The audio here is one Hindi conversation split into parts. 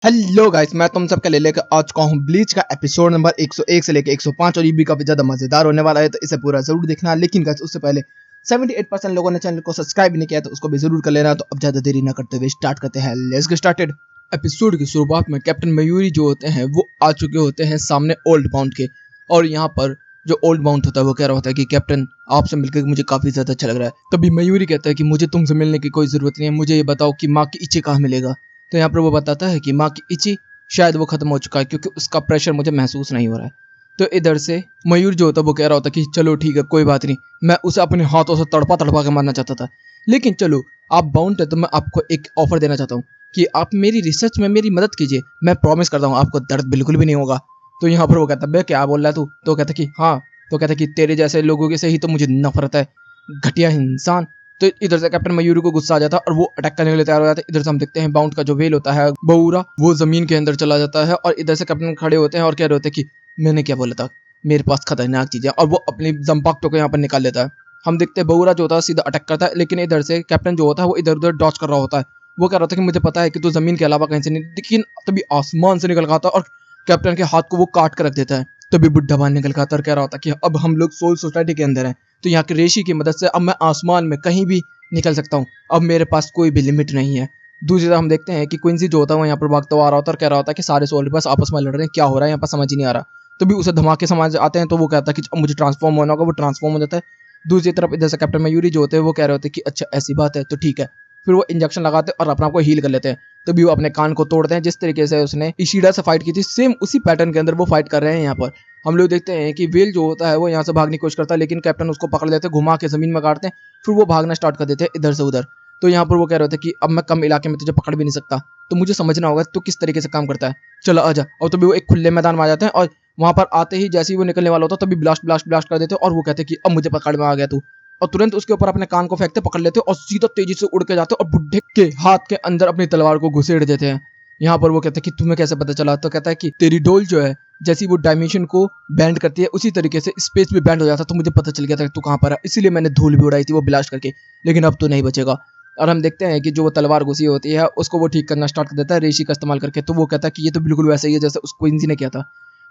हेलो गाइस, मैं तुम सबके लिए लेकर आ चुका हूँ ब्लीच का एपिसोड नंबर 101 से लेकर 105 और ये भी काफी ज्यादा मजेदार होने वाला है, तो इसे पूरा जरूर देखना। लेकिन गाइस उससे पहले 78% लोगों ने चैनल को सब्सक्राइब नहीं किया, तो उसको भी जरूर कर लेना। तो अब ज्यादा देरी ना करते हुए स्टार्ट करते हैं। Let's get started. एपिसोड की शुरुआत में कैप्टन मयूरी जो होते हैं वो आ चुके होते हैं सामने ओल्ड बाउंड के, और यहाँ पर जो ओल्ड बाउंड होता है वो कह रहा होता है कि कैप्टन आपसे मिलकर मुझे काफी ज्यादा अच्छा लग रहा है। तभी मयूरी कहता है कि मुझे तुमसे मिलने की कोई जरूरत नहीं है, मुझे ये बताओ कि माँ की इच्छा कहाँ मिलेगा। तो यहाँ पर वो बताता है कि माँ की इच्छा शायद वो खत्म हो चुका है क्योंकि उसका प्रेशर मुझे महसूस नहीं हो रहा है। तो इधर से मयूर जो होता है वो कह रहा होता कि चलो ठीक है, कोई बात नहीं, मैं उसे अपने हाथों से तड़पा तड़पा के मारना चाहता था, लेकिन चलो आप बाउंड है तो मैं आपको एक ऑफर देना चाहता हूँ कि आप मेरी रिसर्च में मेरी मदद कीजिए, मैं प्रॉमिस करता हूँ आपको दर्द बिल्कुल भी नहीं होगा। तो यहाँ पर वो कहता है क्या बोल रहा है तू। तो कहता कि हाँ, तो कहता कि तेरे जैसे लोगों के से ही तो मुझे नफरत है, घटिया इंसान। तो इधर से कैप्टन मयूरी को गुस्सा आ जाता है और वो अटैक करने के लिए तैयार हो जाता है। इधर से हम देखते हैं बाउंड का जो वेल होता है बऊरा, वो जमीन के अंदर चला जाता है और इधर से कैप्टन खड़े होते हैं और कह रहे होते हैं कि मैंने क्या बोला था, मेरे पास खतरनाक चीज है, और वो अपनी जंपाक्टो को यहाँ पर निकाल लेता है। हम देखते हैं बऊरा जो होता है सीधा अटैक करता है, लेकिन इधर से कैप्टन जो होता है वो इधर उधर डॉच कर रहा होता है। वो कह रहा था कि मुझे पता है कि तू जमीन के अलावा कहीं से नहीं, लेकिन तभी आसमान से निकल आता है और कैप्टन के हाथ को वो काट कर रख देता है। तभी बुढ़ा बान निकल आता और कह रहा होता कि अब हम लोग सोल सोसाइटी के अंदर हैं, तो यहाँ के रेशी की मदद से अब मैं आसमान में कहीं भी निकल सकता हूँ, अब मेरे पास कोई भी लिमिट नहीं है। दूसरी तरफ हम देखते हैं कि क्विंसी जो होता है वो यहाँ पर भागता हुआ आ रहा होता है और कह रहा होता है कि सारे सोल बस आपस में लड़ रहे हैं, क्या हो रहा है यहाँ पर समझ ही नहीं आ रहा। तभी उसे धमाके समझ आते हैं, तो वो कहता है कि अब मुझे ट्रांसफॉर्म होना होगा, वो ट्रांसफॉर्म हो जाता है। दूसरी तरफ इधर से कैप्टन मयूरी जो होते हैं वो कह रहे होते हैं कि अच्छा ऐसी बात है तो ठीक है। फिर वो इंजेक्शन लगाते हैं और अपने आप को हील कर लेते हैं। तभी वो अपने कान को तोड़ते हैं, जिस तरीके से उसने इशिडा से फाइट की थी सेम उसी पैटर्न के अंदर वो फाइट कर रहे हैं। यहाँ पर हम लोग देखते हैं कि वेल जो होता है वो यहाँ से भागने की कोशिश करता है, लेकिन कैप्टन उसको पकड़ लेते हैं, घुमा के जमीन में काटते हैं, फिर वो भागना स्टार्ट कर देते हैं इधर से उधर। तो यहाँ पर वो कह रहे थे कि अब मैं कम इलाके में तुझे पकड़ भी नहीं सकता, तो मुझे समझना होगा तो किस तरीके से काम करता है, चलो आजा। और तभी वो एक खुले मैदान में आ जाते हैं और वहां पर आते ही जैसे ही वो निकलने वाला होता है तभी ब्लास्ट ब्लास्ट ब्लास्ट कर देते और वो कहते कि अब मुझे पकड़ में आ गया तू, और तुरंत उसके ऊपर अपने कान को फेंकते, पकड़ लेते और सीधा तेजी से उड़ के जाते और बुढ़े के हाथ के अंदर अपनी तलवार को घुसेड़ देते हैं। यहाँ पर वो कहता है कि तुम्हें कैसे पता चला। तो कहता है कि तेरी डोल जो है जैसी वो डायमेंशन को बैंड करती है उसी तरीके से स्पेस भी बैंड हो जाता, तो मुझे पता चल गया था कि तू कहाँ पर है, इसीलिए मैंने धूल भी उड़ाई थी वो ब्लास्ट करके, लेकिन अब तो नहीं बचेगा। और हम देखते हैं कि जो वो तलवार घुसी होती है उसको वो ठीक करना स्टार्ट कर देता है रेशी का इस्तेमाल करके। तो वो कहता है कि ये तो बिल्कुल वैसा ही है जैसे उस क्वींसी ने किया था।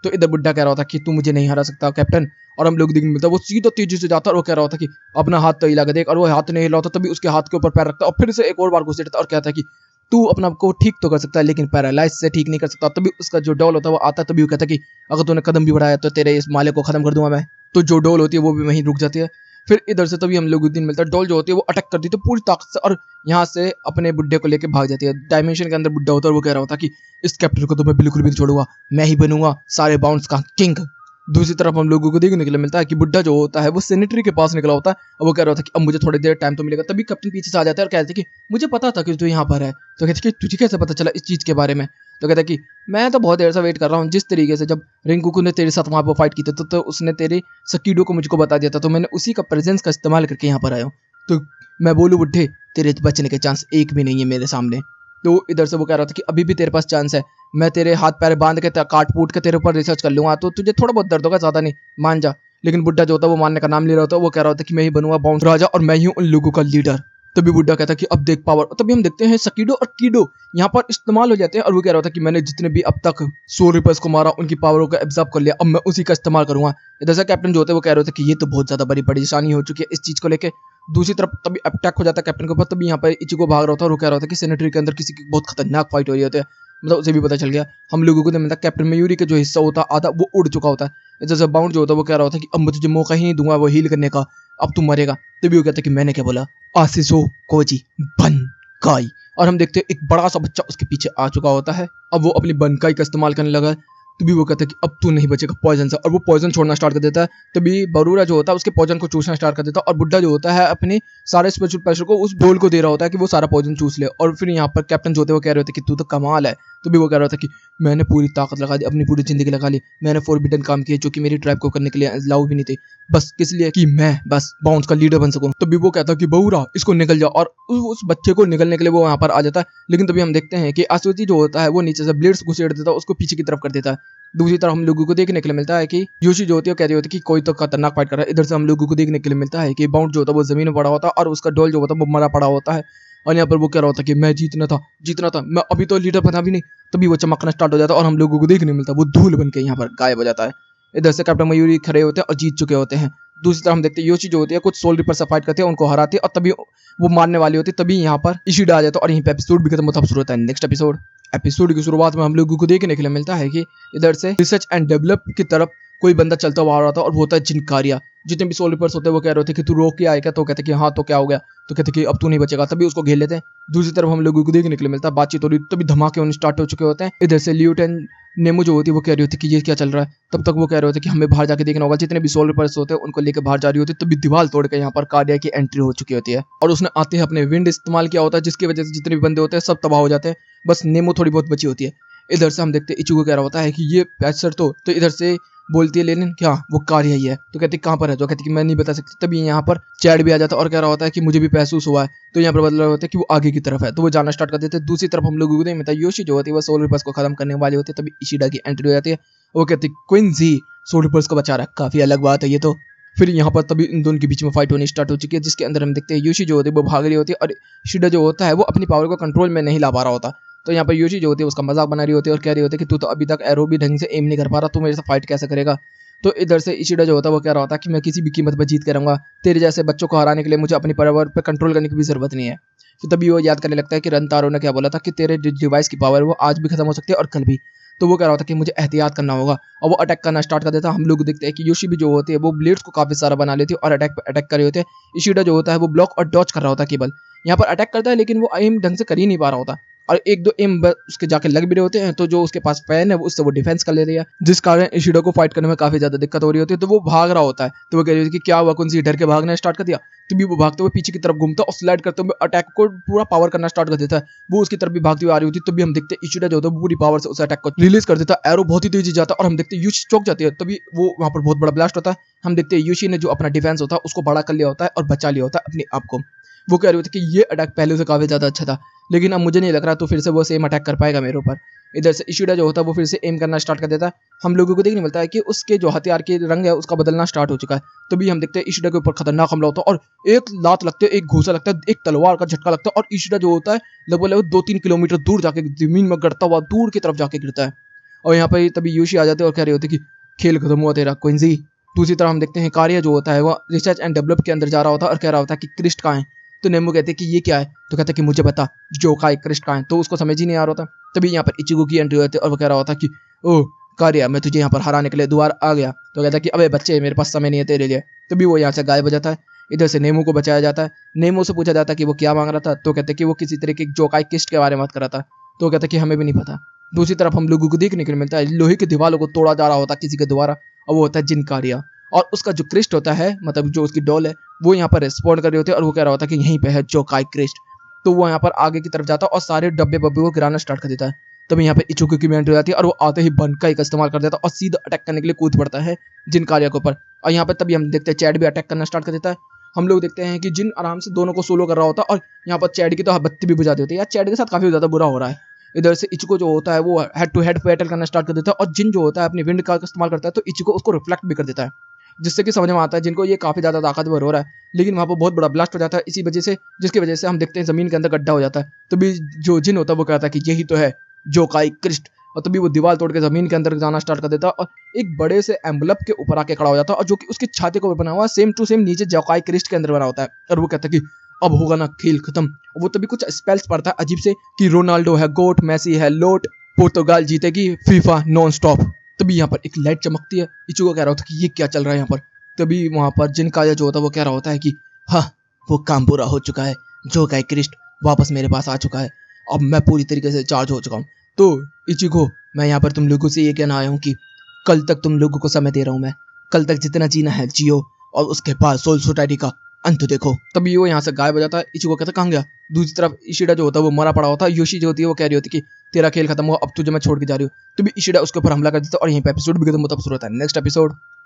तो इधर बुड्ढा कह रहा होता कि तू मुझे नहीं हरा सकता कैप्टन, और हम लोग देखने मिलता है वो सीधा तेजी से जाता और वो कह रहा होता कि अपना हाथ तो हिला के देख, और वो हाथ नहीं हिला होता, तभी उसके हाथ के ऊपर पैर रखता और फिर से एक और बार घुसेड़ता और कहता है कि तू अपना को ठीक तो कर सकता है लेकिन पैरालाइज से ठीक नहीं कर सकता। तभी उसका जो डॉल होता है वो आता है, तभी वो कहता है कि अगर तूने कदम भी बढ़ाया तो तेरे इस माले को खत्म कर दूंगा मैं। तो जो डॉल होती है वो भी वहीं रुक जाती है। फिर इधर से तभी हम लोग दिन मिलता है, डॉल जो होती है वो अटैक करती है तो पूरी ताकत से, और यहाँ से अपने बुड्ढे को लेके भाग जाती है। डायमेंशन के अंदर बुड्ढा होता है और वो कह रहा होता है कि इस कैप्टन को तो मैं बिल्कुल भी नहीं छोड़ूंगा, मैं ही बनूंगा सारे बाउंड्स का किंग। दूसरी तरफ हम लोगों को देखने के लिए मिलता है कि बुड्ढा जो होता है वो सेनेटरी के पास निकला होता है और वो कह रहा था कि अब मुझे थोड़ी देर टाइम तो मिलेगा। तभी कैप्टन पीछे से आ जाता है और कहते हैं कि मुझे पता था कि तू यहाँ पर है। तो कहते कि तुझे कैसे पता चला इस चीज़ के बारे में। तो कहता है कि मैं तो बहुत देर से वेट कर रहा हूँ, जिस तरीके से जब रिंकूकू ने तेरे साथ वहाँ पर फाइट की थी तो उसने तेरे सकीडो को मुझको बता दिया था, तो मैंने उसी का प्रेजेंस का इस्तेमाल करके यहाँ पर आया हूँ। तो मैं बोलूँ बुड्ढे, तेरे बचने के चांस एक भी नहीं है मेरे सामने। तो इधर से वो कह रहा था कि अभी भी तेरे पास चांस है, मैं तेरे हाथ पैर बांध के काट फूट के तेरे ऊपर रिसर्च कर लूंगा, तो तुझे थोड़ा बहुत दर्द होगा, ज्यादा नहीं, मान जा। लेकिन बुड्ढा जो होता है वो मानने का नाम ले रहा होता है, वो कह रहा होता है कि मैं ही बनूंगा बाउंस राजा और मैं ही हूँ उन लोगों का लीडर। तभी बुड्ढा कहता है कि अब देख पावर। तभी हम देखते हैं सकीडो और कीडो यहाँ पर इस्तेमाल हो जाते हैं और वो कह रहा था कि मैंने जितने भी अब तक सोल रिपर्स को मारा उनकी पावरों को एब्जॉर्ब कर लिया, अब मैं उसी का इस्तेमाल करूंगा। इधर से कैप्टन जो होते हैं वो कह रहे थे कि ये तो बहुत ज्यादा बड़ी परेशानी हो चुकी है इस चीज को लेके। दूसरी तरफ तभी अटैक हो जाता है कैप्टन के ऊपर, तभी यहाँ पर इचिको भाग रहा था और वो कह रहा था कि सेनेटरी के अंदर किसी की बहुत खतरनाक फाइट हो रही होती है, मतलब उसे भी पता चल गया। हम लोगों को मिलता कैप्टन मयूरी का जो हिस्सा होता आधा वो उड़ चुका होता है। जैसे बाउंड जो होता है वो कह रहा होता है कि अब मैं तुझे मौका ही नहीं दूंगा वो हील करने का, अब तू मरेगा। तभी वो कहता है कि मैंने क्या बोला, आसिसो कोजी बन काई। और हम देखते हैं एक बड़ा सा बच्चा उसके पीछे आ चुका होता है, अब वो अपनी बनकाई का इस्तेमाल करने लगा। तभी वो कहता है कि अब तू नहीं बचेगा पॉइजन से, और वो पॉइजन छोड़ना स्टार्ट कर देता है। तभी बरूरा जो होता है उसके पॉइजन को चूसना स्टार्ट कर देता है और बुड्ढा जो होता है अपने सारे स्पेशल प्रेशर को उस डोल को दे रहा होता है कि वो सारा पॉइजन चूस ले। और फिर यहाँ पर कैप्टन जो होते हैं वो कह रहे होते कि तू तो कमाल है। तभी वो कह रहा था कि मैंने पूरी ताकत लगा दी, अपनी पूरी जिंदगी लगा ली, मैंने फोरबिडन काम किए जो कि मेरी ट्राइब को करने के लिए अलाउ भी नहीं थे, बस किस लिए कि मैं बस बाउंस का लीडर बन सकूं। तभी वो कहता कि बऊरा इसको निकल जाओ, और उस बच्चे को निकलने के लिए वो यहाँ पर आ जाता है। लेकिन तभी हम देखते हैं कि आसुति जो होता है वो नीचे से ब्लेड्स घुसेड़ देता है, उसको पीछे की तरफ कर देता है। दूसरी तरफ हम लोगों को देखने के लिए मिलता है कि योशी जो होती है कह रही होती है कि कोई तो खतरनाक फाइट कर रहा है। इधर से हम लोगों को देखने के लिए मिलता है कि बाउंड जो होता है वो जमीन में पड़ा होता है और उसका डोल जो होता है वो मरा पड़ा होता है। और यहाँ पर वो कह रहा होता है कि मैं जीतना था, मैं अभी तो लीडर बना भी नहीं। तभी वो चमकना स्टार्ट हो जाता है और हम लोगों को देखने मिलता है वो धूल बन के यहाँ पर गायब हो जाता है। इधर से कैप्टन मयूरी खड़े होते हैं और जीत चुके होते हैं। दूसरी तरफ हम देखते हैं योशी जो होती है कुछ सोल रिपर से फाइट करते हैं, उनको हराते हैं और तभी वो मारने वाली होती है। तभी यहाँ पर इशिडा आ जाता है और यहीं पे एपिसोड भी खत्म होता है। शुरू होता है नेक्स्ट एपिसोड की शुरुआत में हम लोगों को देखने के लिए मिलता है कि इधर से रिसर्च एंड डेवलप की तरफ कोई बंदा चलता हुआ आ रहा था और वो होता है जिनकारिया। जितने भी सोल रिपर्स होते हैं वो कह रहे थे कि तू रोक के आएगा, तो कहते कि हाँ तो क्या हो गया, तो कहते कि अब तू नहीं बचेगा। तभी उसको घेर लेते हैं। दूसरी तरफ हम लोगों को देखने के लिए मिलता है बातचीत हो रही, तभी धमाके होने स्टार्ट हो चुके होते हैं। इधर से ल्यूटेन नेमो जो होती है वो कह रही होती है कि ये क्या चल रहा है। तब तक वो कह रहे होते हैं कि हमें बाहर जाके देखना होगा। जितने भी सोल रिपर्स होते हैं उनको लेकर बाहर जा रही होती है। तभी दीवार तोड़ के यहाँ पर कार्डिया की एंट्री हो चुकी होती है और उसने आते ही अपने विंड इस्तेमाल किया होता है, जिसकी वजह से जितने भी बंदे होते हैं सब तबाह हो जाते हैं। बस नेमो थोड़ी बहुत बची होती है। इधर से हम देखते हैं इचिको कह रहा होता है कि ये पैचर तो इधर से बोलती है लेनिन क्या वो कार्य ही है, तो कहती कहाँ पर है, तो कहती कि मैं नहीं बता सकती। तभी यहाँ पर चैट भी आ जाता है और कह रहा होता है कि मुझे भी महसूस हुआ है। तो यहाँ पर बदल रहा होता है कि वो आगे की तरफ है, तो वो जाना स्टार्ट कर देते हैं। दूसरी तरफ हम लोगों को नहीं मिलता योशी जो होती है वो सोल रिपर्स को खत्म करने वाली होती है। तभी इशिडा की एंट्री हो जाती है। वो कहती क्विंजी सोल रिपर्स को बचा रहा है, काफी अलग बात है ये तो। फिर यहाँ पर तभी इन दोनों के बीच में फाइट होनी स्टार्ट हो चुकी है, जिसके अंदर हम देखते हैं योशी जो होती है वो भाग रही होती है और इशिडा जो होता है वो अपनी पावर को कंट्रोल में नहीं ला पा रहा होता। तो यहाँ पर योशी जो होती है उसका मजाक बना रही होती है और कह रही होती है कि तू तो अभी तक एरो भी ढंग से एम नहीं कर पा रहा, तू मेरे से फाइट कैसे करेगा। तो इधर से इशिडा जो होता है वो कह रहा होता है कि मैं किसी भी कीमत पर जीत के रहूंगा, तेरे जैसे बच्चों को हराने के लिए मुझे अपनी पावर पर कंट्रोल करने की भी जरूरत नहीं है। तो तभी वो याद करने लगता है कि रंतारो ने क्या बोला था कि तेरे डिवाइस की पावर वो आज भी खत्म हो सकती है और कल भी। तो वो कह रहा होता है कि मुझे एहतियात करना होगा और वो अटैक करना स्टार्ट कर देता है। हम लोग देखते हैं कि योशी भी जो होती है वो ब्लेड्स को काफी सारा बना लेती है और अटैक कर रहे होते हैं। इशिडा जो होता है वो ब्लॉक और डॉच कर रहा होता है केवल। यहाँ पर अटैक करता है लेकिन वो एम ढंग से कर ही नहीं पा रहा होता और एक दो एम उसके जाके लग भी रहे होते हैं। तो जो उसके पास फैन है उससे वो डिफेंस कर ले रही है, जिस कारण इशिडा को फाइट करने में काफी ज्यादा दिक्कत हो रही होती है। तो वो भाग रहा होता है। तो वो कह रही होती है कि क्या हुआ, कौन सी डर के भागना स्टार्ट कर दिया। तो भी वो भागते हुए पीछे की तरफ घूमता और स्लाइड करते हुए अटैक को पूरा पावर करना स्टार्ट कर देता है। वो उसकी तरफ भी भागती हुई आ रही होती है। तो भी हम देखते हैं इशिडा जो होता है पूरी पावर से उस अटैक को रिलीज कर देता है। एरो बहुत ही तेजी जाता है और हम देखते हैं यूशी चौक जाती है। तभी वो वहां पर बहुत बड़ा ब्लास्ट होता है। हम देखते हैं यूशी ने जो अपना डिफेंस होता है उसको बड़ा कर लिया होता है और बचा लिया होता है अपने आप को। वो कह रही होती है कि ये अटैक पहले से काफी ज्यादा अच्छा था, लेकिन अब मुझे नहीं लग रहा तो फिर से वो सेम अटैक कर पाएगा मेरे ऊपर। इधर से इशिडा जो होता है वो फिर से एम करना स्टार्ट कर देता है। हम लोगों को देखने मिलता है कि उसके जो हथियार के रंग है उसका बदलना स्टार्ट हो चुका है। तभी हम देखते हैं इशिडा के ऊपर खतरनाक हमला होता है और एक लात लगती है, एक घूसा लगता है, एक तलवार का झटका लगता है और इशिडा जो होता है लगभग 2-3 किलोमीटर दूर जाके जमीन में गिरता हुआ दूर की तरफ जाके गिरता है। और यहाँ पर तभी योशी आ जाते हैं और कह रहे होते कि खेल खत्म हुआ तेरा क्विंजी। दूसरी तरफ हम देखते हैं कार्य जो होता है वो रिसर्च एंड डेवलप के अंदर जा रहा होता है और कह रहा होता है कि क्रिस्ट कहाँ है। तो नेमो कहते हैं कि ये क्या है, तो कहते हैं कि मुझे पता जो का क्रिस्ट कहाँ है। तो उसको समझ ही नहीं आ रहा था। तभी यहाँ पर इचिगो की एंट्री होती है और वो कह रहा होता है कि ओह कार्य मैं तुझे यहाँ पर हराने के लिए दोबारा आ गया। तो कहता है कि अबे बच्चे मेरे पास समय नहीं है तेरे लिए। तभी वो यहाँ से गायब हो जाता है। इधर से नेमो को बचाया जाता है। नेमो से पूछा जाता है कि वो क्या मांग रहा था। तो कहते हैं कि वो किसी तरह के जोकाई किस्ट के बारे में बात कर रहा था। तो कहता है कि हमें भी नहीं पता। दूसरी तरफ हम लोगों को देखने को मिलता है लोहे की दीवारों को तोड़ा जा रहा होता है किसी के द्वारा और वो होता है जिनकारिया। और उसका जो क्रिस्ट होता है मतलब जो उसकी डॉल है वो यहाँ पर रिस्पॉन्ड कर रहे होते हैं और वो कह रहा होता है कि यहीं पे है जोकाई क्रिस्ट। तो वो यहाँ पर आगे की तरफ जाता है और सारे डब्बे बब्बे को गिराना स्टार्ट कर देता है। तभी यहाँ पे इचुको की एंट्री हो जाती है और वो आते ही बन का एक इस्तेमाल कर देता है और सीधा अटैक करने के लिए कूद पड़ता है जिनकारिया के ऊपर। और यहाँ पर तभी हम देखते हैं चैट भी अटैक करना स्टार्ट कर देता है। हम लोग देखते हैं कि जिन आराम से दोनों को सोलो कर रहा होता है और यहाँ पर चैट की तो बत्ती भी बुझा दी होती है। यार चैट के साथ काफी ज्यादा बुरा हो रहा है। इधर से इचिको जो होता है वो हेड टू हेड बैटल करना स्टार्ट कर देता है और जिन जो होता है अपनी विंड का इस्तेमाल करता है तो इचिको उसको रिफ्लेक्ट भी कर देता है, जिससे कि समझ में आता है जिनको ये काफी ज्यादा ताकतवर हो रहा है। लेकिन वहाँ पर बहुत बड़ा ब्लास्ट हो जाता है इसी वजह से, जिसकी वजह से हम देखते हैं जमीन के अंदर गड्ढा हो जाता है। तभी जो जिन होता है वो कहता है कि यही तो है जोकाई क्रिस्ट। और तभी वो दीवार तोड़ के जमीन के अंदर जाना स्टार्ट कर देता है और एक बड़े से एम्बलप के ऊपर आके खड़ा हो जाता है और जो कि उसकी छाती को बना हुआ सेम टू सेम नीचे जोकाई क्रिस्ट के अंदर बना होता है। और वो कहता है कि अब होगा ना खेल खत्म। वो तभी कुछ स्पेल्स पढ़ता है अजीब से कि रोनाल्डो है गोट, मेसी है लोट, पुर्तगाल जीतेगी फीफा नॉन स्टॉप। तभी यहाँ पर एक लाइट चमकती है। इचिको कह रहा होता है कि ये क्या चल रहा है यहाँ पर। तभी वहां पर जिनकाया जो होता है वो कह रहा होता है कि हाँ वो काम पूरा हो चुका है, जोकाई क्रिस्ट वापस मेरे पास आ चुका है, अब मैं पूरी तरीके से चार्ज हो चुका हूँ। तो इचिको मैं यहाँ पर तुम लोगों से ये कहना आया हूँ कि कल तक तुम लोगों को समय दे रहा हूँ मैं, कल तक जितना जीना है जियो और उसके बाद सोल सोसाइटी का अंत देखो। तभी वो यहाँ से गायब हो जाता है। इचिको कहता कहाँ गया। दूसरी तरफ इशिडा जो होता है वो मरा पड़ा होता है। योशी जो होती है वो कह रही होती है कि तेरा खेल खत्म हुआ, अब तुझे मैं छोड़ के जा रही हूँ। तभी इशिडा उसके ऊपर हमला कर देता है और यहीं पे एपिसोड भी खत्म होता है। शुरू होता है नेक्स्ट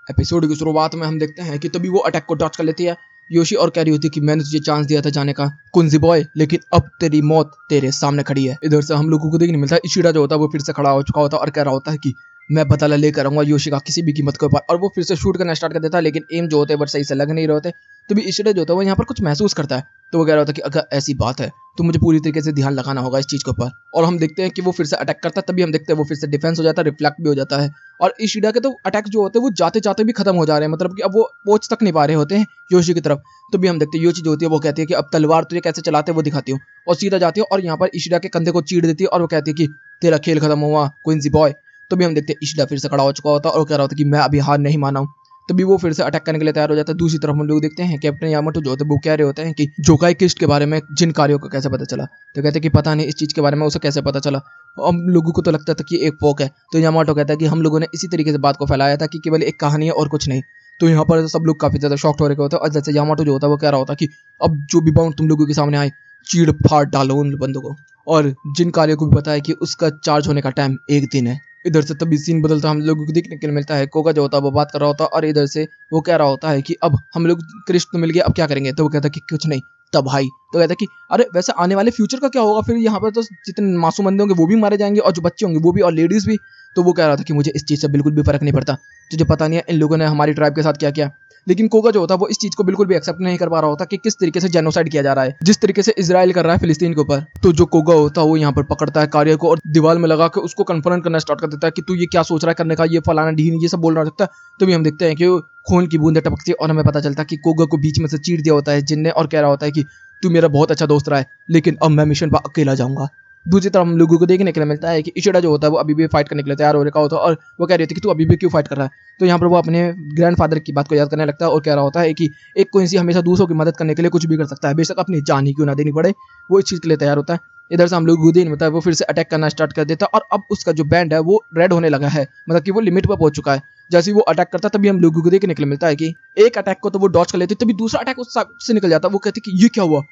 एपिसोड की शुरुआत में हम देखते हैं कि तभी वो अटैक को डॉच कर लेती है योशी और कह रही होती है कि मैंने तुझे चांस दिया था जाने का कुंजी बॉय, लेकिन अब तेरी मौत तेरे सामने खड़ी है। इधर से हम लोगों को देखने मिलता है इशिडा जो होता है वो फिर से खड़ा हो चुका होता है और कह रहा होता है कि मैं बदला लेकर आऊंगा योशी का किसी भी कीमत के ऊपर। और वो फिर से शूट करना स्टार्ट कर देता है, लेकिन एम जो होते हैं वो सही से लग नहीं रहे होते। तो भी इशिडा जो होता है वो यहाँ पर कुछ महसूस करता है। तो वो कह रहा होता है कि अगर ऐसी बात है तो मुझे पूरी तरीके से ध्यान लगाना होगा इस चीज के ऊपर। और हम देखते हैं कि वो फिर से अटैक करता है, तभी हम देखते हैं वो फिर से डिफेंस हो जाता है, रिफ्लेक्ट भी हो जाता है। और इशिडा के तो अटैक जो होते हैं वो जाते जाते भी खत्म हो जा रहे हैं, मतलब कि अब वो पहुंच तक नहीं पा रहे होते हैं योशी की तरफ। तो भी हम देखते हैं योशी जो होती है वो कहती है कि अब तलवार तुझे कैसे चलाते हैं वो दिखाती हूँ, और सीधा जाती है और यहाँ पर इशिडा के कंधे को चीड़ देती है और वो कहती है कि तेरा खेल खत्म हुआ क्वींसी बॉय। तो भी हम देखते हैं इशिडा फिर से खड़ा हो चुका होता है और कह रहा होता है कि मैं अभी हार नहीं माना हूँ। तभी वो फिर से अटैक करने के लिए तैयार हो जाता है। दूसरी तरफ हम लोग देखते हैं कैप्टन यामाटो जो होते हैं वो कह रहे होते हैं कि जोकाई किस्ट के बारे में जिन कार्यों को कैसे पता चला। तो कहते हैं कि पता नहीं इस चीज के बारे में उसे कैसे पता चला, हम लोगों को तो लगता था कि एक फोक है। तो यामाटो कहता है कि हम लोगों ने इसी तरीके से बात को फैलाया था कि केवल एक कहानी है और कुछ नहीं। तो यहाँ पर सब लोग काफी ज्यादा शॉक्ड हो रहे होते हैं, और जैसे यामाटो जो होता है वो कह रहा होता है कि अब जो भी बाउंड तुम लोगों के सामने आए चीड़ फाड़ डालो उन बंदों को। और जिन कार्यों को भी पता है कि उसका चार्ज होने का टाइम एक दिन है। इधर से तभी सीन बदलता हम लोगों को देखने के लिए मिलता है, कोगा जो होता है वो बात कर रहा होता है और इधर से वो कह रहा होता है कि अब हम लोग कृष्ण तो मिल गया, अब क्या करेंगे। तो वो कहता है कि कुछ नहीं। तब भाई तो कहता है कि अरे वैसे आने वाले फ्यूचर का क्या होगा, फिर यहाँ पर तो जितने मासूम बंदे होंगे वो भी मारे जाएंगे और जो बच्चे होंगे वो भी और लेडीज भी। तो वो कह रहा था कि मुझे इस चीज से बिल्कुल भी फर्क नहीं पड़ता, तुझे पता नहीं है इन लोगों ने हमारी ट्राइब के साथ क्या किया। लेकिन कोगा जो होता है वो इस चीज को बिल्कुल भी एक्सेप्ट नहीं कर पा रहा होता कि किस तरीके से जेनोसाइड किया जा रहा है, जिस तरीके से इजराइल कर रहा है फिलिस्तीन के ऊपर। तो जो कोगा होता है वो यहाँ पर पकड़ता है कार्य को और दीवार में लगा के उसको कन्फ्रंट करना स्टार्ट कर देता है कि तू ये क्या सोच रहा है करने का, ये फलाना ढीन ये सब बोल रहा सकता है। तो भी हम देखते हैं कि खून की बूंदें टपकती है और हमें पता चलता है कि कोगा को बीच में से चीर दिया होता है जिनने, और कह रहा होता है कि तू मेरा बहुत अच्छा दोस्त रहा है लेकिन अब मैं मिशन पर अकेला जाऊंगा। दूसरी तरफ हम लोगों को देखने के लिए मिलता है कि इशिडा जो होता है वो अभी भी फाइट करने के लिए तैयार हो रखा होता है, और वो कह रही थी कि तू अभी भी क्यों फाइट कर रहा है। तो यहाँ पर वो अपने ग्रैंडफादर की बात को याद करने लगता है और कह रहा होता है कि एक कोइंसी हमेशा दूसरों की मदद करने के लिए कुछ भी कर सकता है, बेशक अपनी जान ही क्यों ना देनी पड़े, वो इस चीज़ के लिए तैयार होता है। इधर से हम लोग गुदीन मतलब वो फिर से अटैक करना स्टार्ट कर देता है और अब उसका जो बैंड है वो रेड होने लगा है, मतलब कि वो लिमिट पर पहुंच चुका है। जैसे ही वो अटैक करता है तभी हम लोगों को देखने के लिए मिलता है कि एक अटैक को तो वो डॉच कर लेते, तभी दूसरा अटैक उस से निकल जाता है। वो कहते कि ये क्या हुआ।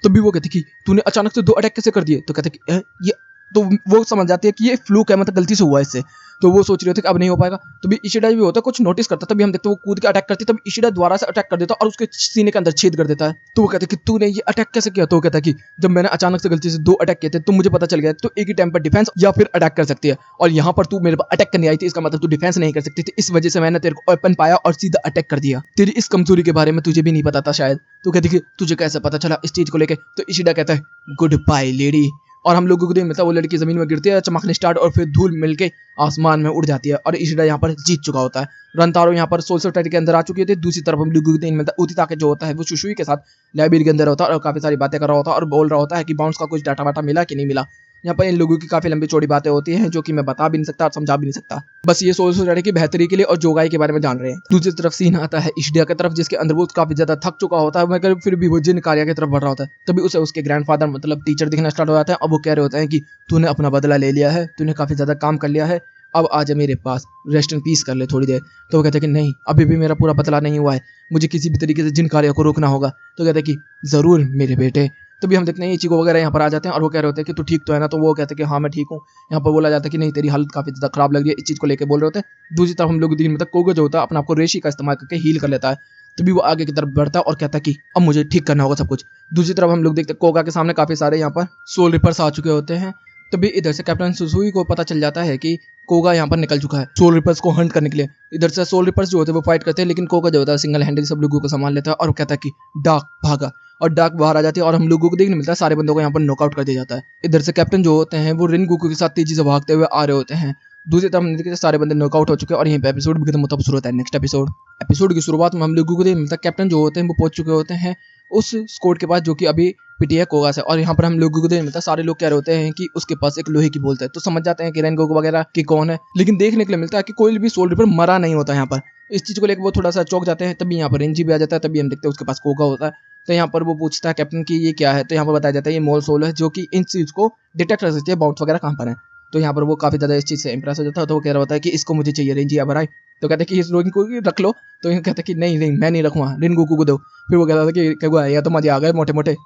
तभी वो कहते कि तूने अचानक से 2 अटैक कैसे कर दिए। तो कहते कि ये तो वो समझ जाती है कि ये फ्लूक है, मतलब गलती से हुआ इससे। तो वो सोच रहे होते कि अब नहीं हो पाएगा। तभी इशिडा भी होता है कुछ नोटिस करता, तभी हम देखते वो कूद के अटैक करती है, तभी इशिडा दोबारा से अटैक कर देता और उसके सीने के अंदर छेद कर देता है। तो वो कहते कि तूने ये अटैक कैसे किया। तो वो कहता कि जब मैंने अचानक से गलती से 2 अटैक किए थे तो मुझे पता चल गया तो एक ही टाइम पर डिफेंस या फिर अटैक कर सकती है, और यहाँ पर तू मेरे पर अटैक करने आई थी, इसका मतलब तू डिफेंस नहीं कर सकती थी, इस वजह से मैंने तेरे को ओपन पाया और सीधा अटैक कर दिया। तेरी इस कमजोरी के बारे में तुझे भी नहीं पता था शायद। तो कहती कि तुझे कैसे पता चला इस चीज को लेकर। तो इशिडा कहता है गुड बाय लेडी, और हम लोगों को नहीं मिलता, वो लड़की जमीन में गिरती है चमकने स्टार्ट और फिर धूल मिलके आसमान में उड़ जाती है और इशिडा यहाँ पर जीत चुका होता है। रंतारो यहाँ पर सोल सोसाइटी के अंदर आ चुकी थी। दूसरी तरफ हम लोगों को नहीं मिलता, उतिता के जो होता है वो शुशुई के साथ लाइब्रेरी के अंदर होता है और काफी सारी बातें कर रहा होता है और बोल रहा होता है कि बाउंस का कुछ डाटा वाटा मिला कि नहीं मिला। यहाँ पर इन लोगों की काफी लंबी चौड़ी बातें होती हैं जो कि मैं बता भी नहीं सकता और समझा भी नहीं सकता, बस ये सोल सोसाइटी की बेहतरी के लिए और जोगाई के बारे में जान रहे हैं। दूसरी तरफ सीन आता है इशिडा की तरफ, जिसके अंदर वो काफी ज्यादा थक चुका होता है, मगर फिर भी वो जिन कार्य की तरफ बढ़ रहा होता है। तभी उसे उसके ग्रैंडफादर मतलब टीचर दिखना स्टार्ट हो जाता है और वो कह रहे होते हैं कि तूने अपना बदला ले लिया है, तूने काफी ज्यादा काम कर लिया है, अब आ जा मेरे पास, रेस्ट इन पीस कर ले थोड़ी देर। तो वो कहते हैं कि नहीं, अभी भी मेरा पूरा बदला नहीं हुआ है, मुझे किसी भी तरीके से जिन कार्यों को रोकना होगा। तो कहते हैं कि जरूर मेरे बेटे। तभी हम देखते हैं इचिको वगैरह यहाँ पर आ जाते हैं और वो कह रहे होते हैं कि तू ठीक तो है ना। तो वो कहते हैं कि हाँ मैं ठीक हूँ। यहाँ पर बोला जाता है कि नहीं तेरी हालत काफी ज्यादा खराब लग रही है, इस चीज को लेकर बोल रहे होते हैं। दूसरी तरफ हम लोग दिन मतलब कोगो जो होता है अपने आपको रेशी का इस्तेमाल करके हील कर लेता है। तभी वो आगे की तरफ बढ़ता है और कहता है कि अब मुझे ठीक करना होगा सब कुछ। दूसरी तरफ हम लोग देखते हैं कोगा के सामने काफी सारे यहाँ पर सोल रिपर्स आ चुके होते हैं। तभी इधर से कैप्टन सुसुई को पता चल जाता है कि कोगा यहाँ पर निकल चुका है सोल रिपर्स को हंट करने के लिए। इधर से सोल रिपर्स जो होते हैं वो फाइट करते हैं, लेकिन कोगा जो होता है सिंगल हैंडेड सब लोगों को संभाल लेता है और वो कहता है कि डार्क भागा, और डार्क बाहर आ जाती है और हम लोगों को देखने मिलता है सारे बंदों को यहाँ पर नॉकआउट कर दिया जाता है। इधर से कैप्टन जो होते हैं वो रिनगोकू के साथ तेजी से भागते हुए आ रहे होते हैं। दूसरी तरफ हम देखते हैं सारे बंदे नॉकआउट हो चुके हैं और यहीं पे एपिसोड भी खत्म होता शुरू होता है। नेक्स्ट एपिसोड की शुरुआत में हम लोगों को देखने मिलता है कैप्टन जो होते हैं वो पहुंच चुके होते हैं उस स्कोर के पास जो कि अभी पिटी है कोगा से, और यहाँ पर हम लोगों को देखने मिलता है सारे लोग कह रहे होते हैं कि उसके पास एक लोहे की बोल्ट है। तो समझ जाते हैं कि रेनगोकू वगैरह की कौन है, लेकिन देखने के लिए मिलता है कि कोई भी सोल रिपर मरा नहीं होता यहाँ पर। इस चीज को लेकर वो थोड़ा सा चौंक जाते हैं। तभी यहाँ पर रेंजी भी आ जाता है, तभी हम देखते हैं उसके पास कोगा होता है। तो यहाँ पर वो पूछता है कैप्टन की ये क्या है। तो यहाँ पर बताया जाता है ये मोल सोल है जो कि इन चीज को डिटेक्ट कर सकती है बाउंस वगैरह कहाँ पर है। तो यहाँ पर वो काफी ज्यादा इस चीज से इंप्रेस हो जाता है। तो वो कह रहा होता है कि इसको मुझे चाहिए रेंजी अब आए। तो कहते हैं कि इस रोगी को रख लो। तो ये कहता है कि नहीं मैं नहीं रखूंगा, रिनगोकू को दो। फिर वो कहता था कि क्या या तो मजे आ गए मोटे मोटे।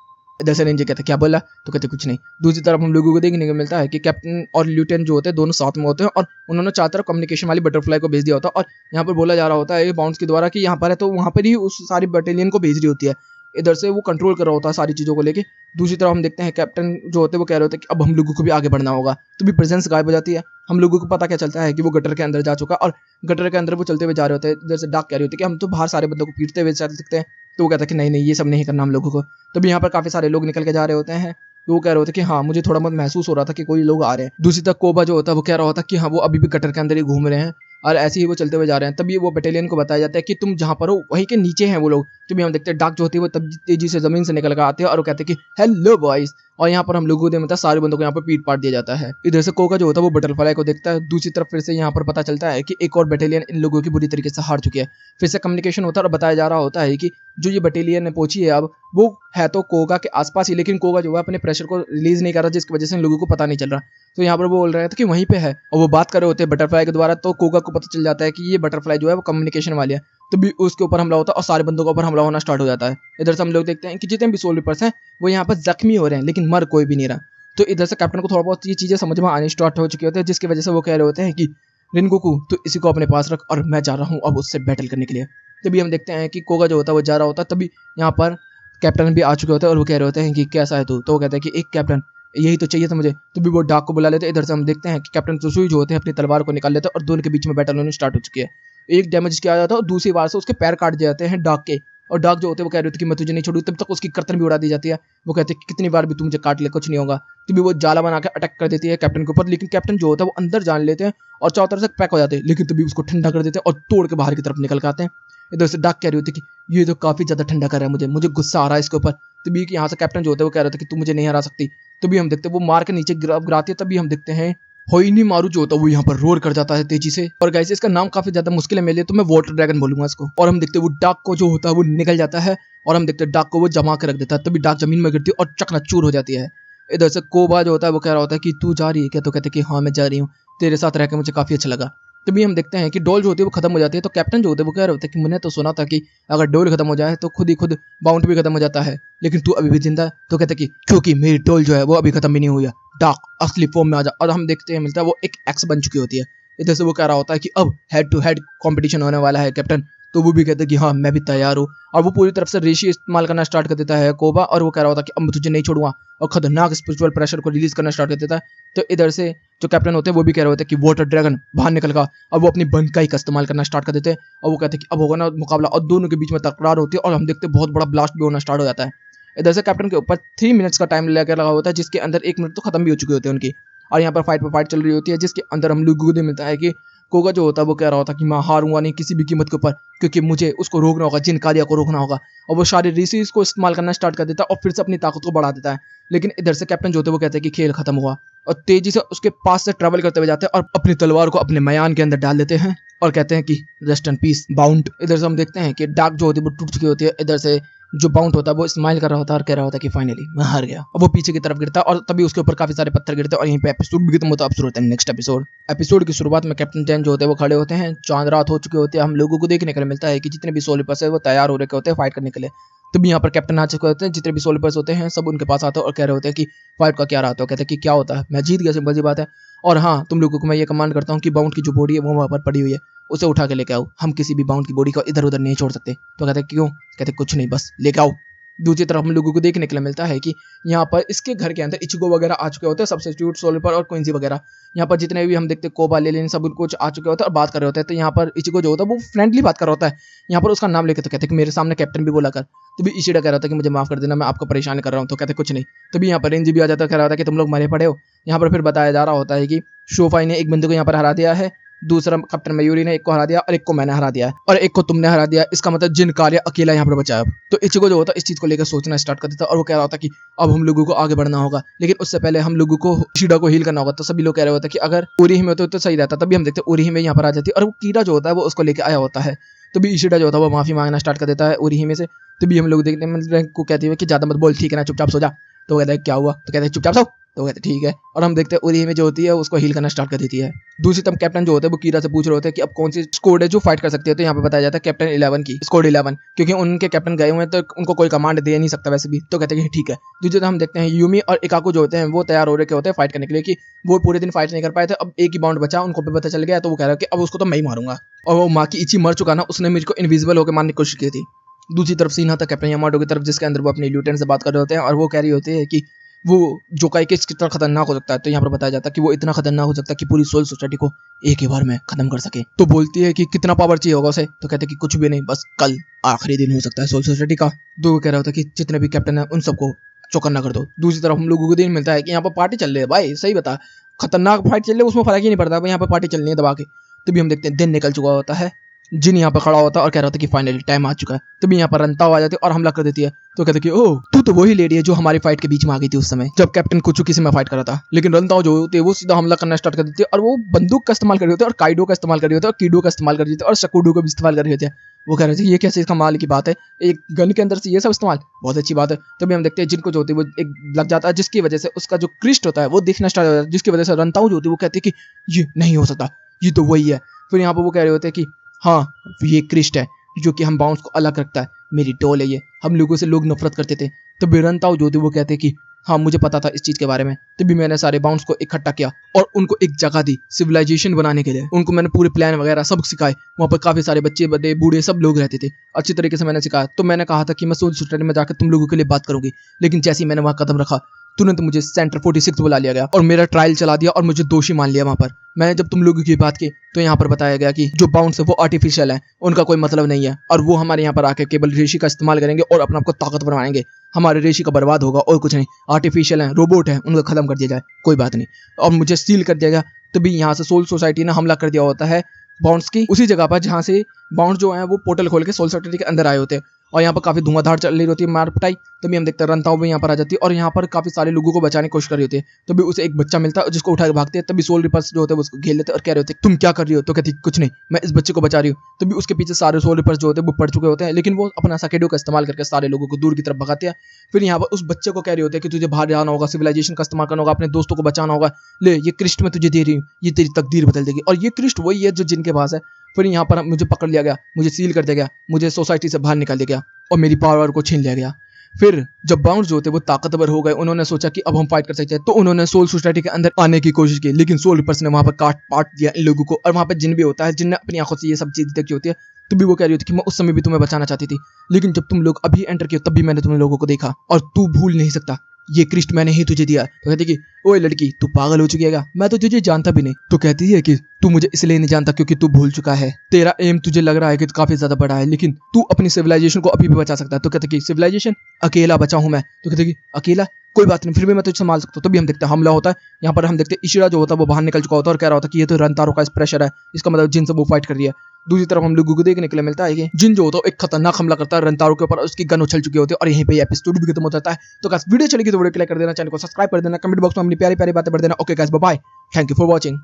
इधर से रेंजी कहते क्या बोला। तो कहते कुछ नहीं। दूसरी तरफ हम लोगों को देखने को मिलता है कि कैप्टन और ल्यूटेंट जो होते हैं दोनों साथ में होते हैं और उन्होंने चार तरफ कम्युनिकेशन वाली बटरफ्लाई को भेज दिया होता है, और यहाँ पर बोला जा रहा होता है बाउंस के द्वारा कि यहाँ पर है, तो वहाँ पर ही उस सारी बटालियन को भेज रही होती है। इधर से वो कंट्रोल कर रहा होता है सारी चीज़ों को लेके। दूसरी तरफ हम देखते हैं कैप्टन जो होते हैं वो कह रहे होते हैं कि अब हम लोगों को भी आगे बढ़ना होगा। तो भी प्रेजेंस गायब हो जाती है। हम लोगों को पता क्या चलता है कि वो गटर के अंदर जा चुका है और गटर के अंदर वो चलते हुए जा रहे होते हैं। इधर से डाक कह रही होती है कि हम तो बाहर सारे बंदों को पीटते हुए चल सकते हैं। तो वो कहता है कि नहीं नहीं, ये सब नहीं करना हम लोगों को। तभी यहाँ पर काफ़ी सारे लोग निकल के जा रहे होते हैं। तो वो कह रहे होते कि हाँ, मुझे थोड़ा बहुत महसूस हो रहा था कि कोई लोग आ रहे हैं। दूसरी तरफ कोबा जो होता है वो कह रहा होता कि हाँ, वो अभी भी गटर के अंदर ही घूम रहे हैं और ऐसे ही वो चलते हुए जा रहे हैं। तभी वो बटालियन को बताया जाता है कि तुम जहाँ पर हो वहीं के नीचे हैं वो लोग। तभी हम देखते हैं डाक जो होती है वो तब तेजी से जमीन से निकल कर आते हैं और वो कहते हैं कि हेलो बॉयज। और यहाँ पर हम लोगों को मतलब सारे बंदों को यहाँ पर पीट पाट दिया जाता है। इधर से कोका जो होता है वो बटरफ्लाई को देखता है। दूसरी तरफ फिर से यहाँ पर पता चलता है कि एक और बटालियन इन लोगों की बुरी तरीके से हार चुकी है। फिर से कम्युनिकेशन होता है और बताया जा रहा होता है कि जो ये बटालियन पहुंची है अब वो है तो कोगा के आसपास ही, लेकिन कोगा जो है अपने प्रेशर को रिलीज नहीं कर रहा, जिसकी वजह से इन लोगों को पता नहीं चल रहा। तो यहाँ पर वो बोल रहे थे कि वहीं पे है और वो बात कर रहे होते हैं बटरफ्लाई के द्वारा। तो कोगा को पता चल जाता है कि ये बटरफ्लाई जो है वो कम्युनिकेशन वाली है। तो भी उसके ऊपर हमला होता है और सारे बंदों के ऊपर हमला होना स्टार्ट हो जाता है। इधर से हम लोग देखते हैं कि जितने भी सोल्जर्स हैं वो यहाँ पर जख्मी हो रहे हैं, लेकिन मर कोई भी नहीं रहा। तो इधर से कैप्टन को थोड़ा बहुत ये चीज़ें समझ में आनी स्टार्ट हो चुकी होती है, जिसकी वजह से वो कह रहे होते हैं कि रिनगोकू तो इसी को अपने पास रख और मैं जा रहा हूँ अब उससे बैटल करने के लिए। तभी हम देखते हैं कि कोगा जो होता है वो जा रहा होता है। तभी यहाँ पर कैप्टन भी आ चुके होते हैं और वो कह रहे होते हैं कि कैसा है तू। तो वो कहते हैं कि एक कैप्टन यही तो चाहिए था मुझे। तभी वो डाक को बुला लेते हैं। इधर से हम देखते हैं कि कैप्टन सुसुई जो होते हैं अपनी तलवार को निकाल लेते हैं और दोनों के बीच में बैटल होनी स्टार्ट हो चुकी है। एक डैमेज किया जाता है और दूसरी बार से उसके पैर काट दिए जाते हैं डाक के। और डाक जो होते हैं वो कह रहे थे कि मैं तुझे नहीं छोड़ू, तब तक उसकी कर्तन भी उड़ा दी जाती है। वो कहते हैं कि कितनी बार भी तू मुझे काट ले कुछ नहीं होगा। तभी वो जाला बना के अटैक कर देती है कैप्टन के ऊपर, लेकिन कैप्टन जो होता है वो अंदर जान लेते हैं और चारों तरफ से पैक हो जाते हैं। लेकिन तभी उसको ठंडा कर देते हैं और तोड़ के बाहर की तरफ निकल के आते हैं। इधर से डाक कह रही होती है कि ये तो काफी ज्यादा ठंडा कर रहा है, मुझे गुस्सा आ रहा है इसके ऊपर। तभी यहाँ से कैप्टन जो होता है वो कह रहे थे कि तू मुझे नहीं हरा सकती। तभी हम देखते हैं वो मार के नीचे गिराती है। तभी हम देखते हैं होइनी मारू जो होता है वो यहाँ पर रोर कर जाता है तेजी से। और गाइस इसका नाम काफी ज्यादा मुश्किल है मेरे लिए, तो मैं वाटर ड्रैगन बोलूंगा इसको। और हम देखते हैं वो डाक को जो होता है वो निकल जाता है और हम देखते हैं डाक को वो जमा के रख देता है। तभी डाक जमीन में गिरती है और चकनाचूर हो जाती है। इधर से कोबा जो होता है वो कह रहा होता है कि तू जा रही है क्या। तो कहते हैं कि हाँ मैं जा रही हूँ, तेरे साथ रहकर मुझे काफी अच्छा लगा। तभी हम देखते हैं कि डोल जो होती है वो खत्म हो जाती है। तो कैप्टन जो होते हैं वो कह रहे होते हैं कि मैंने तो सुना था कि अगर डोल खत्म हो जाए तो खुद ही खुद बाउंट भी खत्म हो जाता है, लेकिन तू अभी भी जिंदा है। तो कहते हैं कि क्योंकि मेरी डोल जो है वो अभी खत्म भी नहीं हुई है, डाक असली फॉर्म में आ जा। और हम देखते हैं मिलता है वो एक एक्स बन चुकी होती है। इधर से वो कह रहा होता है कि अब हेड टू हेड कॉम्पिटिशन होने वाला है कैप्टन। तो वो भी कहते हैं कि हाँ मैं भी तैयार हूँ। और वो पूरी तरफ से रेशी इस्तेमाल करना स्टार्ट कर देता है कोबा, और वो कह रहा होता है कि अब मैं तुझे नहीं छोड़ूंगा और खतरनाक स्पिरिचुअल प्रेशर को रिलीज करना स्टार्ट कर देता है। तो इधर से जो कैप्टन होते हैं वो भी कह रहे होते हैं कि वाटर ड्रैगन बाहर निकल का। अब वो अपनी बनकाई का इस्तेमाल करना स्टार्ट कर देते हैं और वो कहते हैं कि अब होगा ना मुकाबला, और दोनों के बीच में तकरार होती है और हम देखते हैं बहुत बड़ा ब्लास्ट भी होना स्टार्ट हो जाता है। इधर से कैप्टन के ऊपर 3 मिनट्स का टाइम लगा होता है, जिसके अंदर 1 मिनट तो खत्म भी हो चुकी होती है उनकी। और यहाँ पर फाइट पर फाइट चल रही होती है, जिसके अंदर हम लोगों को मिलता है कि कोगा जो होता है वो कह रहा होता है कि मैं हारूंगा नहीं किसी भी कीमत के ऊपर, क्योंकि मुझे उसको रोकना होगा, जिन कालिया को रोकना होगा। और वो सारे रिसीज को इस्तेमाल करना स्टार्ट कर देता है और फिर से अपनी ताकत को बढ़ा देता है। लेकिन इधर से कैप्टन जो होते हैं वो कहते हैं कि खेल खत्म हुआ, और तेजी से उसके पास से ट्रेवल करते हुए जाते हैं और अपनी तलवार को अपने मयान के अंदर डाल देते हैं और कहते हैं कि रेस्ट एंड पीस बाउंड। इधर से हम देखते हैं कि डाक जो होती है वो टूट चुकी होती है। इधर से जो बाउंड होता है वो स्माइल कर रहा होता है और कह रहा होता है कि फाइनली मैं हार गया। अब वो पीछे की तरफ गिरता है और तभी उसके ऊपर काफी सारे पत्थर गिरते हैं और यहीं पे एपिसोड भी खत्म होता है। अब शुरू होता है नेक्स्ट एपिसोड की शुरुआत में कैप्टन जैन जो होते हैं वो खड़े होते हैं। चांद रात हो चुकी होती है। हम लोगों को देखने के लिए मिलता है कि जितने भी सोल्जर्स है वो तैयार हो रखे होते हैं फाइट करने के लिए। तभी यहाँ पर कैप्टन आ चुके होते हैं। जितने भी सोल्जर्स होते हैं सब उनके पास आते हैं और कह रहे होते हैं कि फाइट का क्या रहा है। कहते हैं कि क्या होता है, मैं जीत गया, सिंपल सी बात है। और हाँ, तुम लोगों को मैं ये कमांड करता हूँ कि बाउंड की जो बॉडी है वो वहाँ पर पड़ी हुई है, उसे उठा के लेके आओ। हम किसी भी बाउंड की बॉडी को इधर उधर नहीं छोड़ सकते। तो कहते हैं क्यों। कहते कुछ नहीं, बस लेके आओ। दूसरी तरफ हम लोगों को देखने के लिए मिलता है कि यहाँ पर इसके घर के अंदर इचिगो वगैरह आ चुके होते हैं, सब्स्टिट्यूट सोल्जर और क्विंसी वगैरह। यहाँ पर जितने भी हम देखते हैं कोबा ले लेने सब कुछ आ चुके होते हैं और बात कर रहे होते हैं। तो यहाँ पर इचिगो जो होता है वो फ्रेंडली बात कर रहा होता है। यहाँ पर उसका नाम लेके तो कहते हैं कि मेरे सामने कैप्टन भी बोला कर। तो भी इशिडा कह रहा था कि मुझे माफ कर देना, मैं आपको परेशान कर रहा हूँ। तो कहते कुछ नहीं। तभी यहाँ पर रेंजी भी आ जाता है, कह रहा था कि तुम लोग मरे पड़े हो। यहाँ पर फिर बताया जा रहा होता है कि शोफाई ने एक बंदे को यहाँ पर हरा दिया है, दूसरा कैप्टन मयूरी ने एक को हरा दिया और एक को मैंने हरा दिया और एक को तुमने हरा दिया। इसका मतलब जिन कार्य अकेला यहाँ पर बचा है। तो इचिगो जो होता है इस चीज को लेकर सोचना स्टार्ट कर देता और वो कह रहा होता कि अब हम लोगों को आगे बढ़ना होगा, लेकिन उससे पहले हम लोगों को इशिडा को हील करना होगा। तो सभी लोग कह रहे होते हैं कि अगर ओरिही में होते तो सही रहता। तभी हम देखते हैं ओरिही में यहाँ पर आ जाती है और वो कीड़ा जो होता है वो उसको लेकर आया होता है। तो भी इशिडा जो होता है वो माफी मांगना स्टार्ट कर देता है ओरिही में से। तभी हम लोग देखते को कहते हुए कि ज्यादा मत बोल, ठीक है ना, चुपचाप सो जा। तो कहता है क्या हुआ। तो कहते हैं चुपचाप सो। तो कहते ठीक है। और हम देखते हैं ओरिही में जो होती है उसको हील करना स्टार्ट कर देती है। दूसरी तरफ कैप्टन जो होते हैं वो कीरा से पूछ रहे होते हैं कि अब कौन सी स्क्वाड है जो फाइट कर सकती है। तो यहाँ पे बताया जाता है कैप्टन 11 की स्क्वाड 11, क्योंकि उनके कैप्टन गए हुए हैं तो उनको कोई कमांड दे नहीं सकता वैसे भी। तो कहते हैं ठीक है। दूसरी तरफ हम देखते हैं यूमी और इकाको जो होते हैं वो तैयार हो रखे होते हैं फाइट करने के लिए, कि वो पूरे दिन फाइट नहीं कर पाए थे। अब एक ही बाउंड बचा, उनको भी पता चल गया। तो वो कह रहा है कि अब उसको तो मैं ही मारूंगा। और वो माँ की इची मर चुका ना, उसने मुझको इनविजिबल होकर मारने की कोशिश की थी। दूसरी तरफ सीन आता है कैप्टन यामाटो की तरफ, जिसके अंदर वो अपने लिeutenant से बात कर रहे होते हैं और वो कह रही होती है कि वो जोकाई कितना खतरनाक हो सकता है। तो यहाँ पर बताया जाता है कि वो इतना खतरनाक हो सकता है कि पूरी सोल सोसाइटी को एक ही बार में खत्म कर सके। तो बोलती है कि कितना पावर चाहिए होगा उसे, तो कहते हैं कि कुछ भी नहीं, बस कल आखिरी दिन हो सकता है सोल सोसाइटी का। तो वो कह रहा होता है कि जितने भी कैप्टन है उन सबको चौकन्ना कर दो। दूसरी तरफ हम लोगों को दिन मिलता है कि यहाँ पर पार्टी चल रही है। भाई सही बता, खतरनाक फाइट चल रही है उसमें फर्क ही नहीं पड़ता, यहाँ पर पार्टी चल रही है दबा के। तभी हम देखते हैं दिन निकल चुका होता है, जिन यहाँ पर खड़ा होता है और कह रहा था कि फाइनली टाइम आ चुका है। तभी यहाँ पर रंताओ आ जाती है और हमला कर देती है। तो कहते कि ओह तू तो वही लेडी है जो हमारी फाइट के बीच में आ गई थी उस समय जब कैप्टन कुचुकी से मैं फाइट कर रहा था। लेकिन रंताओ जो होती है वो सीधा हमला करना स्टार्ट कर देती है और वो बंदूक का इस्तेमाल कर रही होती है और काइडो का इस्तेमाल कर रही होती है और कीडो का इस्तेमाल कर रही होती है और शकुडो का भी इस्तेमाल कर रही होती है। वो कह रहे थे ये कैसे कमाल की बात है, एक गन के अंदर से ये सब इस्तेमाल, बहुत अच्छी बात है। तभी हम देखते हैं जिनको जो होती है वो एक लग जाता है, जिसकी वजह से उसका जो क्रिस्ट होता है वो दिखना स्टार्ट हो जाता है, जिसकी वजह से रंताओ जो होती है वो कहती है कि ये नहीं हो सकता, ये तो वही है। फिर यहाँ पर वो कह रहे होते हैं कि हाँ ये क्रिस्ट है जो कि हम बाउंस को अलग रखता है, मेरी डॉल है ये, हम लोगों से लोग नफरत करते थे। तो बेरंताओ जो थे वो कहते कि हाँ मुझे पता था इस चीज के बारे में, तभी मैंने सारे बाउंस को इकट्ठा किया और उनको एक जगह दी सिविलाइजेशन बनाने के लिए। उनको मैंने पूरे प्लान वगैरह सब सिखाए, वहाँ पर काफी सारे बच्चे बड़े बूढ़े सब लोग रहते थे, अच्छी तरीके से मैंने सिखाया। तो मैंने कहा था कि मैं सोल सोसाइटी में जाकर तुम लोगों के लिए बात करूंगी, लेकिन जैसे ही मैंने वहाँ कदम रखा तुरंत मुझे सेंटर 46 बुला लिया गया और मेरा ट्रायल चला दिया और मुझे दोषी मान लिया वहाँ पर। मैंने जब तुम लोगों की बात की तो यहाँ पर बताया गया कि जो बाउंस है वो आर्टिफिशियल है, उनका कोई मतलब नहीं है और वो हमारे यहाँ पर आकर केवल ऋषि का इस्तेमाल करेंगे और अपने आप को ताकतवर बनाएंगे, हमारे ऋषि का बर्बाद होगा और कुछ नहीं, आर्टिफिशियल है, रोबोट है, उनको खत्म कर दिया जाए कोई बात नहीं। और मुझे सील कर दिया गया। तभी यहाँ से सोल सोसाइटी ने हमला कर दिया होता है बाउंस की उसी जगह पर जहाँ से बाउंस जो है वो पोर्टल खोल के सोल सोसाइटी के अंदर आए होते हैं और यहाँ पर काफी धुआंधार चल रही होती है मार पिटाई। तभी हम देखते हैं रंताओ भी यहाँ पर आ जाती है और यहाँ पर काफी सारे लोगों को बचाने की कोशिश कर रही होती है। तभी उसे एक बच्चा मिलता है जिसको उठा के भागते हैं। तभी सोल रिपर्स जो होते हैं उसको घेर लेते हैं और कह रहे होते हैं तुम क्या कर रही हो, तो कहती कुछ नहीं, मैं इस बच्चे को बचा रही हूँ। तभी उसके पीछे सारे सोल रिपर्स जो होते हैं वो पड़ चुके होते हैं, लेकिन वो अपना सकेडो का इस्तेमाल करके सारे लोगों को दूर की तरफ भगाते हैं। फिर यहाँ पर उस बच्चे को कह रहे होते हैं कि तुझे बाहर जाना होगा, सिविलाइजेशन का इस्तेमाल करना होगा, अपने दोस्तों को बचाना होगा, ले ये क्रिस्ट मैं तुझे दे रही हूँ, ये तेरी तकदीर बदल देगी। और ये क्रिस्ट वही है जो जिनके पास है। फिर यहाँ पर मुझे पकड़ लिया गया, मुझे सील कर दिया गया, मुझे सोसाइटी से बाहर निकाल दिया गया और मेरी पावर को छीन लिया गया। फिर जब बाउंस जो थे वो ताकतवर हो गए, उन्होंने सोचा कि अब हम फाइट कर सकते हैं, तो उन्होंने सोल सोसाइटी के अंदर आने की कोशिश की, लेकिन सोल रिपर्स ने वहां पर काट पाट दिया इन लोगों को। और वहां पर जिन भी होता है, जिनने अपनी आंखों से ये सब चीज देखी होती है, तो भी वो कह रही होती कि मैं उस समय भी तुम्हें बचाना चाहती थी, लेकिन जब तुम लोग अभी एंटर किए तब भी मैंने तुम लोगों को देखा और तू भूल नहीं सकता, ये क्रिस्ट मैंने ही तुझे दिया। तो कहती कि ओए लड़की तू पागल हो चुकी है क्या, मैं तो तुझे जानता भी नहीं। तो कहती है कि तू मुझे इसलिए नहीं जानता क्योंकि तू भूल चुका है, तेरा एम तुझे लग रहा है कि काफी ज्यादा बड़ा है, लेकिन तू अपनी सिविलाइजेशन को अभी भी बचा सकता है। तो कहते कि सिविलाइजेशन अकेला बचा हूं मैं। तो कहते कि अकेला कोई बात नहीं, फिर भी मैं तुझे संभाल सकता हूँ। तभी हम देखते हैं हमला होता है। यहाँ पर हम देखते हैं इशिरा जो होता है वो बाहर निकल चुका होता है और कह रहा होता है कि ये तो रंतारो का प्रेशर है, इसका मतलब जिन से वो फाइट कर रही है। दूसरी तरफ हम लोगों को देखने के लिए मिलता है कि जिन जो होता है एक खतरनाक हमला करता है रंतारो के ऊपर, उसकी गन उछल चुकी होती है और यहीं पे एपिसोड भी खत्म हो जाता है। तो गाइस वीडियो चलेगी तो वीडियो को लाइक कर देना, चैनल को सब्सक्राइब कर देना, कमेंट बॉक्स में अपनी प्यारी प्यारी बातें बढ़ देना। Okay guys bye bye, thank you for watching.